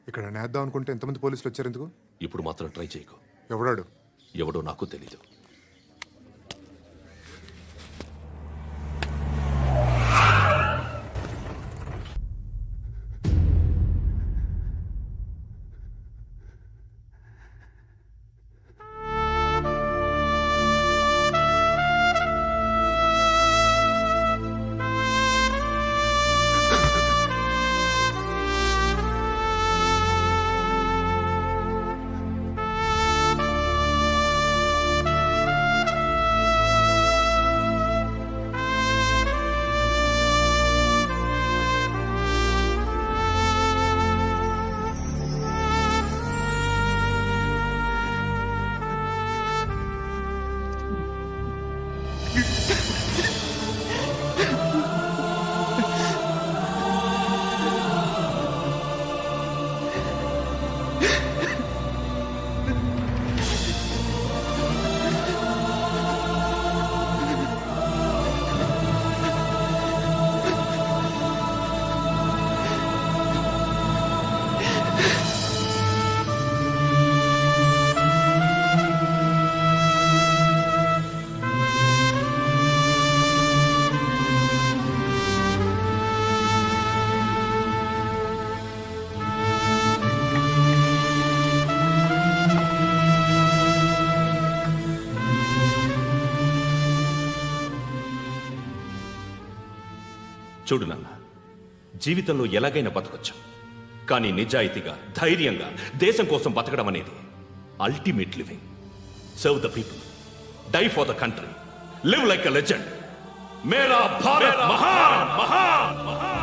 ఇక్కడ నేద్దాం అనుకుంటే ఎంతమంది పోలీసులు వచ్చారు ఎందుకు? ఇప్పుడు మాత్రం ట్రై చేయకు. ఎవడాడు? ఎవడో నాకు తెలీదు. చూడు నాన్న, జీవితంలో ఎలాగైనా బతకొచ్చు, కానీ నిజాయితీగా ధైర్యంగా దేశం కోసం బతకడం అనేది ultimate living. Serve the people, die for the country, live like a legend. మేరా భారత్ మహాన్ మహాన్ మహాన్.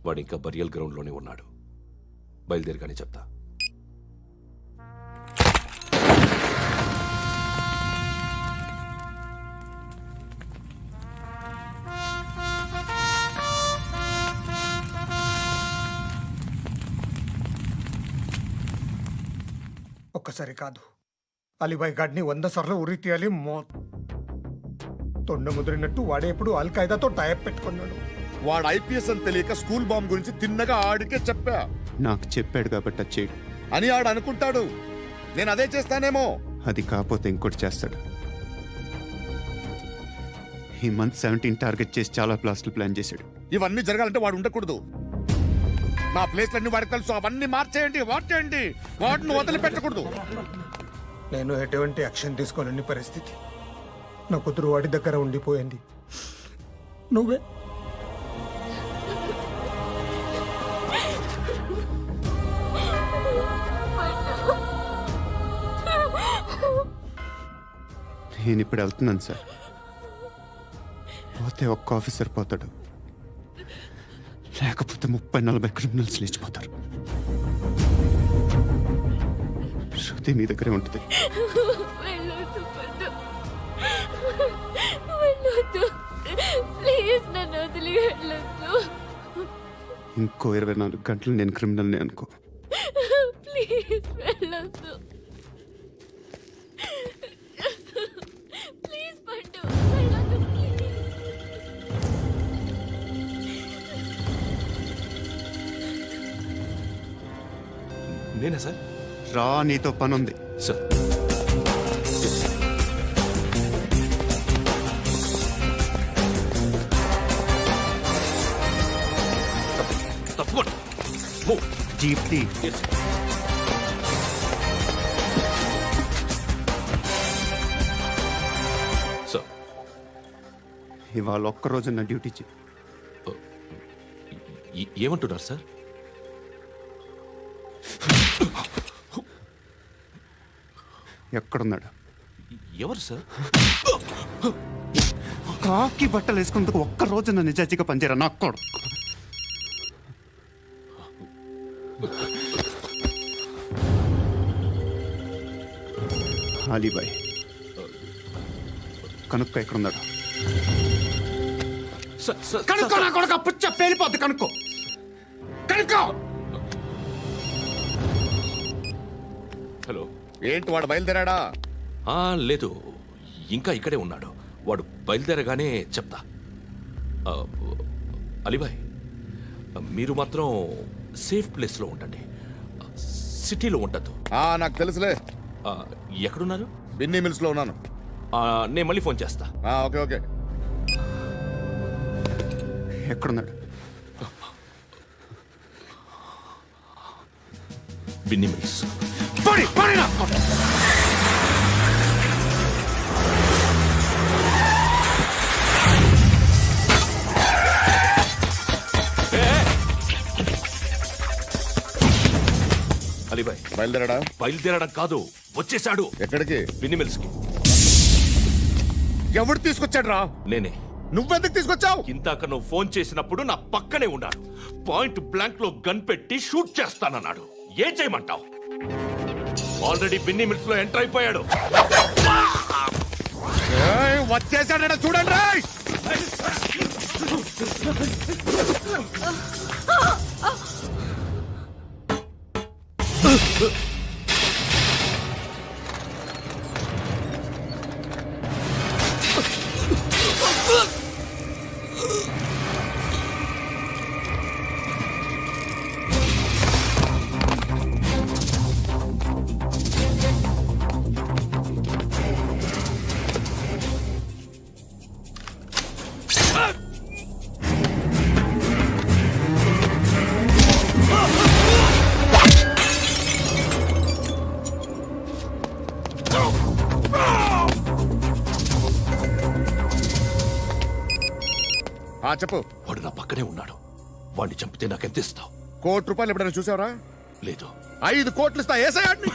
వాడు ఇంకా బరియల్ గ్రౌండ్లోనే ఉన్నాడు. బయలుదేరగానే చెప్తా. ఒక్కసారి కాదు, అలీబాయ్ గాడిని 100 సార్లు ఉరి తీయాలి. తొండ ముదిరినట్టు వాడే ఎప్పుడు అల్ ఖైదాతో టైప్ పెట్టుకున్నాడు. వాడు ఐపీఎస్ అని తెలియక స్కూల్ బాంబ్ గురించి తిన్నగా ఆడికే చెప్పా. నాకు చెప్పాడు కాబట్టి అది చేయడు అని ఆడు అనుకుంటాడు. నేను అదే చేస్తానేమో. అది కాకపోతే ఇంకోటి చేస్తాడు. ఈ మంత్ 17 టార్గెట్ చేసి చాలా ప్లాస్టులు ప్లాన్ చేశాడు. ఇవన్నీ జరగాలంటే వాడు ఉండకూడదు. నా ప్లేస్లన్నీ వాడికి తెలుసు. అవన్నీ మార్చేయండి, వాటేయండి. వాటిని వదిలిపెట్టకూడదు. నేను ఎటువంటి యాక్షన్ తీసుకోలేని పరిస్థితి. నా కూతురు వాడి దగ్గర ఉండిపోయింది. నువ్వే నేను ఇప్పుడు వెళ్తున్నాను సార్. పోతే ఒక్క ఆఫీసర్ పోతాడు, లేకపోతే 30-40 క్రిమినల్స్ లేచిపోతారు. శృతి మీ దగ్గరే ఉంటుంది. ఇంకో 24 గంటలు నేను క్రిమినల్ని అనుకో. ప్లీజ్ వెళ్ళొద్దు. ప్లీజ్ పండు, వెళ్ళొద్దు ప్లీజ్. నేనా సార్? రా, నీతో పని ఉంది సార్. తప్పకుండా. జీప్తి సార్. ఇవాళ ఒక్కరోజు నా డ్యూటీ చేయి. ఏమంటున్నారు సార్? ఎక్కడున్నాడు? ఎవరు సార్? కాకి బట్టలు వేసుకున్నందుకు ఒక్కరోజు నా నిజాజీగా పనిచేయరా నా కొడుకు. అలీబాయ్ కనుక్కో, ఎక్కడున్నాడు? సార్, సార్, కనుక్కో నా కొడుకు, పుచ్చ పేలిపోద్ది. కనుక్కో. ఇంకా హలో. ఏంటి వాడు బయలుదేరాడా? లేదు, ఇంకా ఇక్కడే ఉన్నాడు. వాడు బయలుదేరగానే చెప్తా. ఆ, అలీబాయ్, మీరు మాత్రం సేఫ్ ప్లేస్లో ఉండండి, సిటీలో ఉండద్దు. నాకు తెలుసులే. ఎక్కడున్నారు? బిన్నీ మిల్స్ లో ఉన్నాను. నేను మళ్ళీ ఫోన్ చేస్తా. Okay okay. ఎక్కడున్నాడు? బిన్నీ మిల్స్. అలీబాయ్, బయలుదేరాడా? బయలుదేరడం కాదు, వచ్చేశాడు. ఎక్కడికి? బిన్నీ మిల్స్ కి. ఎవడు తీసుకొచ్చాడు రా? నేనే. నువ్వెందుకు తీసుకొచ్చావు? ఇందాక నువ్వు ఫోన్ చేసినప్పుడు నా పక్కనే ఉన్నాడు. పాయింట్ బ్లాంక్ లో గన్ పెట్టి షూట్ చేస్తానన్నాడు. ఏం చేయమంటావు? ఆల్రెడీ బిన్నీ మిల్స్ లో ఎంటర్ అయిపోయాడు. వచ్చేసాడ చూడండి రాయ్. చెప్పు. వాడు నా పక్కనే ఉన్నాడు. వాడిని చంపితే నాకెంత ఇస్తావు? ₹1,00,00,000 ఎప్పుడైనా చూసావరా? లేదు. 5 కోట్లు ఇస్తా. ఏసయాడిని.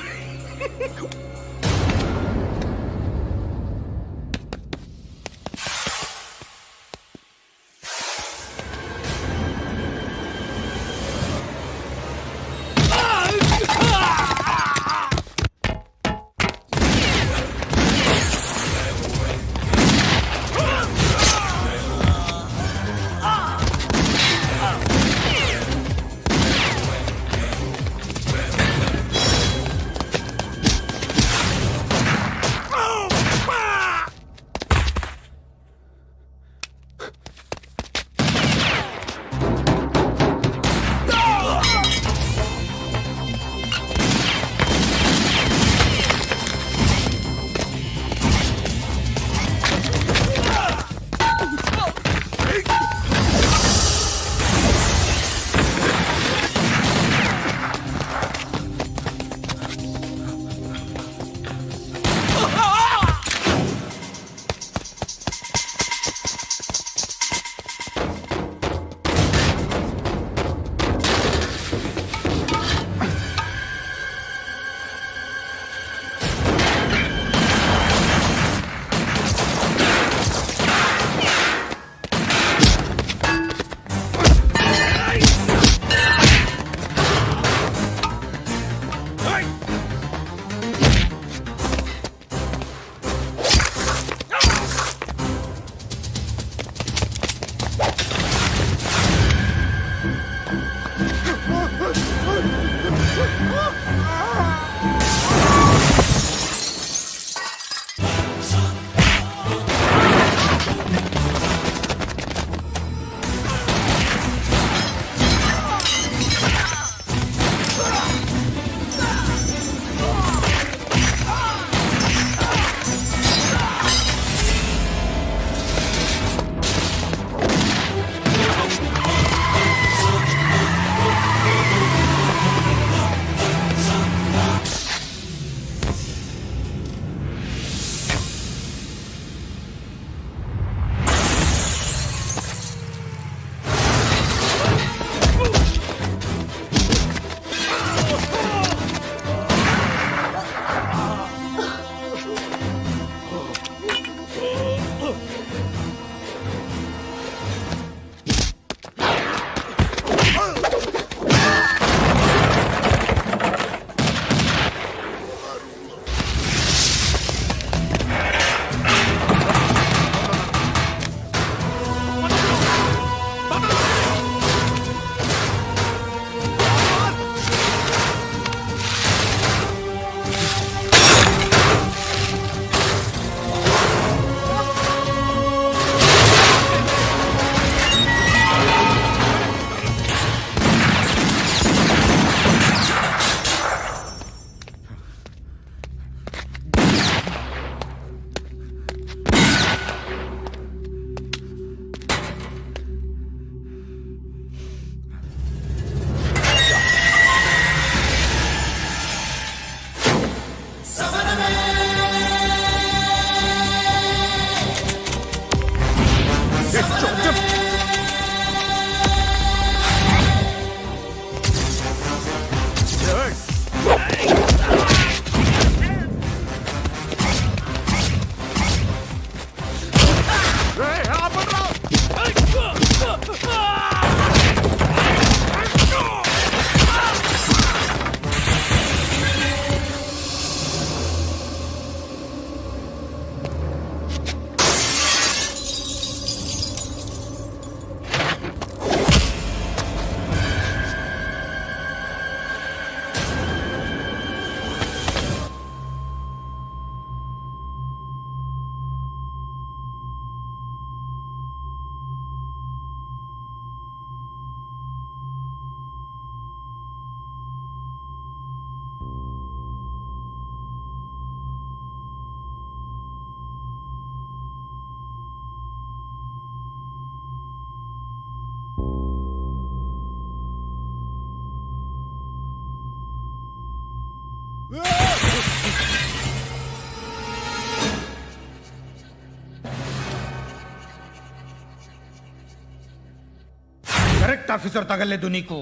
కరెక్ట్ ఆఫీసర్ తగలేదు నీకు.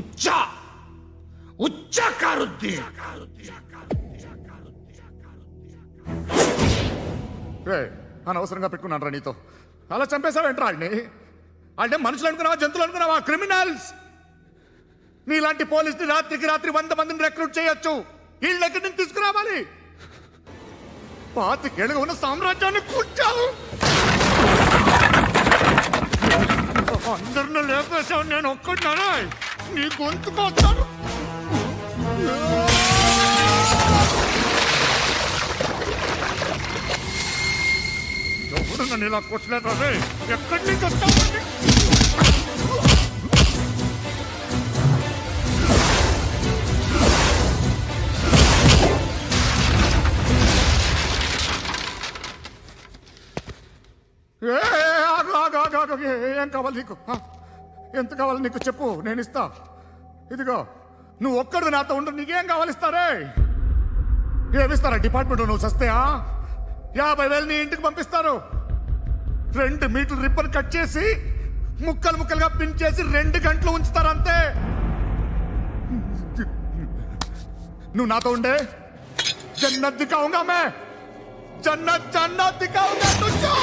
ఉచ్చా ఉచ్చా కారుద్ది. అనవసరంగా పెట్టుకున్నాను రా నీతో. అలా చంపేశావేంట్రా ఆయన్ని? అంటే మనుషులు అనుకున్నావా, జంతువులు అనుకున్నావా? క్రిమినల్స్. నీలాంటి పోలీసుని రాత్రికి రాత్రి 100 మందిని రిక్రూట్ చేయొచ్చు. వీళ్ళ ఎక్కడి నుంచి తీసుకురావాలి? 25 ఏళ్ళుగా ఉన్న సామ్రాజ్యాన్ని కూర్చావు. అందరిని లేపేశావు, నేను ఒక్కడినారా? నీ గొంతుకొస్తాను. ఎవరు నన్ను ఇలా కొట్టలేదా? ఎక్కడి నుంచి వస్తావు? ఏం కావాలి నీకు? ఎంత కావాలి నీకు చెప్పు, నేను ఇస్తా. ఇదిగో నువ్వు ఒక్కడు నాతో ఉండు. నీకేం కావాలి ఇస్తారే? ఏమిస్తారా డిపార్ట్మెంట్? నువ్వు సస్తేయా? 50,000 నీ ఇంటికి పంపిస్తారు. 2 మీటర్లు రిబ్బన్ కట్ చేసి ముక్కలు ముక్కలుగా పిన్ చేసి 2 గంటలు ఉంచుతారు అంతే. నువ్వు నాతో ఉండే జన్నత్ దిఖాऊंगा मैं, జన్నత్ జన్నత్ దిఖాऊंगा तुझको.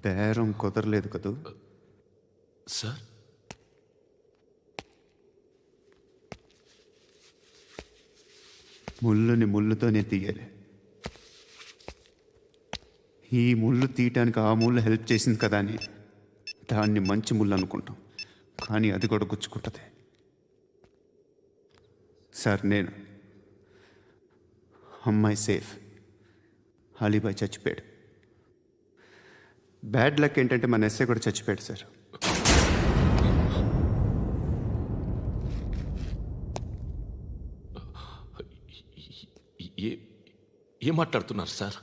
బేరం కుదరలేదు కదూ. సార్ ముళ్ళుని ముళ్ళుతోనే తీయాలి. ఈ ముళ్ళు తీయటానికి ఆ ముళ్ళు హెల్ప్ చేసింది కదా అని దాన్ని మంచి ముళ్ళు అనుకుంటాం, కానీ అది కూడా గుచ్చుకుంటుంది. సార్, నేను అమ్మాయి సేఫ్, అలీబాయ్ చచ్చిపోయాడు. బ్యాడ్ లక్ ఏంటంటే మన ఎస్ఐ కూడా చచ్చిపోయాడు సార్. ఏం మాట్లాడుతున్నారు సార్?